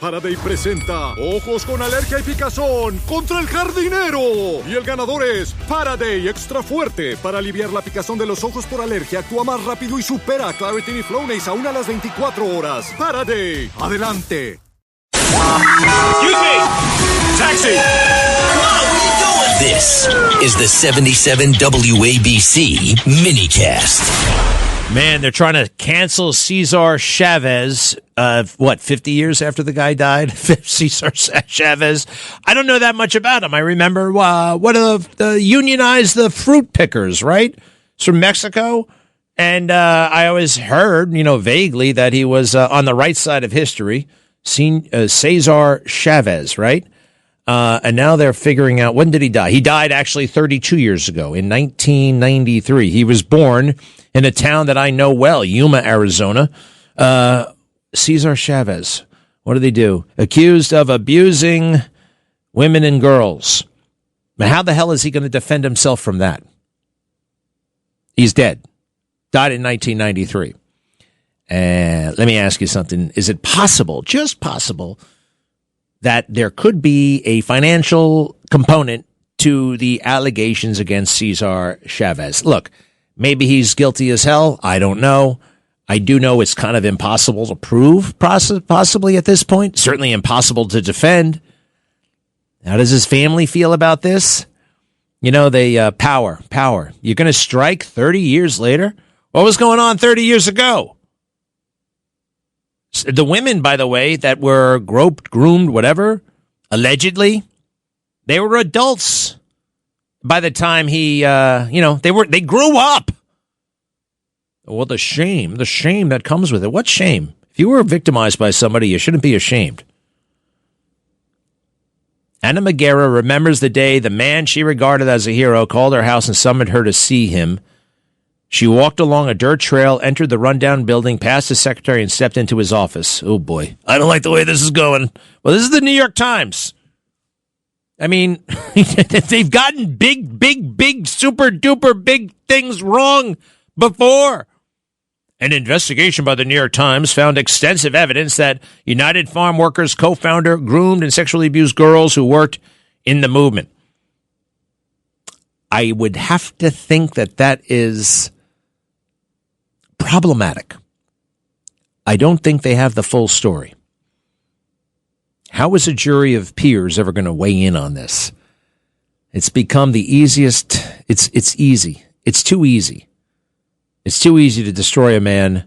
Faraday presenta Ojos con Alergia y Picazón contra el jardinero. Y el ganador es Faraday Extra Fuerte. Para aliviar la picazón de los ojos por alergia, actúa más rápido y supera a Claritin y Flonase aún a las 24 horas. Faraday, adelante. Taxi! This is the 77 WABC minicast. Man, they're trying to cancel Cesar Chavez. 50 years after the guy died? Cesar Chavez. I don't know that much about him. I remember unionized the fruit pickers, right? It's from Mexico. And I always heard, vaguely that he was on the right side of history. Cesar Chavez, right? And now they're figuring out, when did he die? He died actually 32 years ago in 1993. He was born in a town that I know well, Yuma, Arizona. Cesar Chavez. What did he do? Accused of abusing women and girls. But how the hell is he going to defend himself from that? He's dead. Died in 1993. And let me ask you something. Is it possible, just possible, that there could be a financial component to the allegations against Cesar Chavez? Look, maybe he's guilty as hell. I don't know. I do know it's kind of impossible to prove, possibly at this point. Certainly impossible to defend. How does his family feel about this? Power. You're going to strike 30 years later? What was going on 30 years ago? The women, by the way, that were groped, groomed, whatever, allegedly, they were adults by the time he, they grew up. Well, the shame that comes with it. What shame? If you were victimized by somebody, you shouldn't be ashamed. Anna Magera remembers the day the man she regarded as a hero called her house and summoned her to see him. She walked along a dirt trail, entered the rundown building, passed his secretary, and stepped into his office. Oh, boy. I don't like the way this is going. Well, this is the New York Times. I mean, they've gotten big, super-duper big things wrong before. An investigation by the New York Times found extensive evidence that United Farm Workers co-founder groomed and sexually abused girls who worked in the movement. I would have to think that is problematic. I don't think they have the full story. How is a jury of peers ever going to weigh in on this? It's become the easiest. It's easy. It's too easy. It's too easy to destroy a man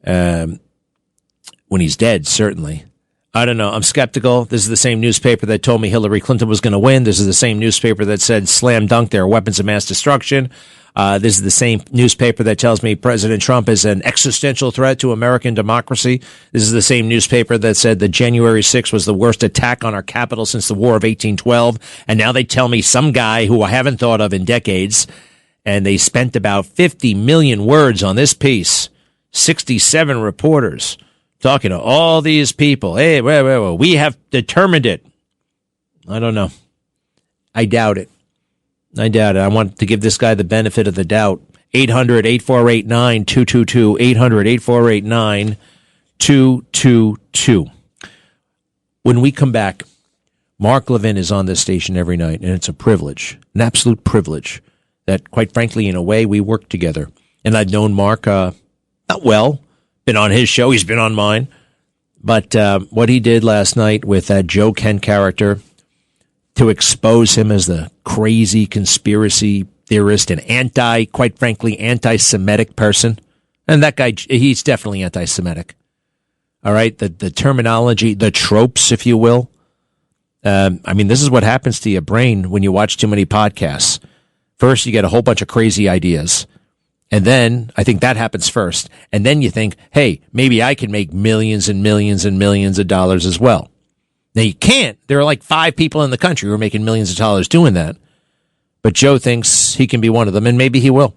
when he's dead, certainly. I don't know. I'm skeptical. This is the same newspaper that told me Hillary Clinton was going to win. This is the same newspaper that said slam dunk, there are weapons of mass destruction. This is the same newspaper that tells me President Trump is an existential threat to American democracy. This is the same newspaper that said that January 6th was the worst attack on our capital since the War of 1812. And now they tell me some guy who I haven't thought of in decades, and they spent about 50 million words on this piece, 67 reporters, talking to all these people. Hey, wait, we have determined it. I don't know. I doubt it. I want to give this guy the benefit of the doubt. 800-848-9222. 800-848-9222. When we come back, Mark Levin is on this station every night, and it's a privilege, an absolute privilege, that, quite frankly, in a way, we work together. And I've known Mark not well. Been on his show. He's been on mine. But what he did last night with that Joe Kent character to expose him as the crazy conspiracy theorist and quite frankly, anti-Semitic person. And that guy, he's definitely anti-Semitic. All right? The terminology, the tropes, if you will. This is what happens to your brain when you watch too many podcasts. First, you get a whole bunch of crazy ideas. And then, I think that happens first. And then you think, hey, maybe I can make millions and millions and millions of dollars as well. Now, you can't. There are like 5 people in the country who are making millions of dollars doing that. But Joe thinks he can be one of them, and maybe he will.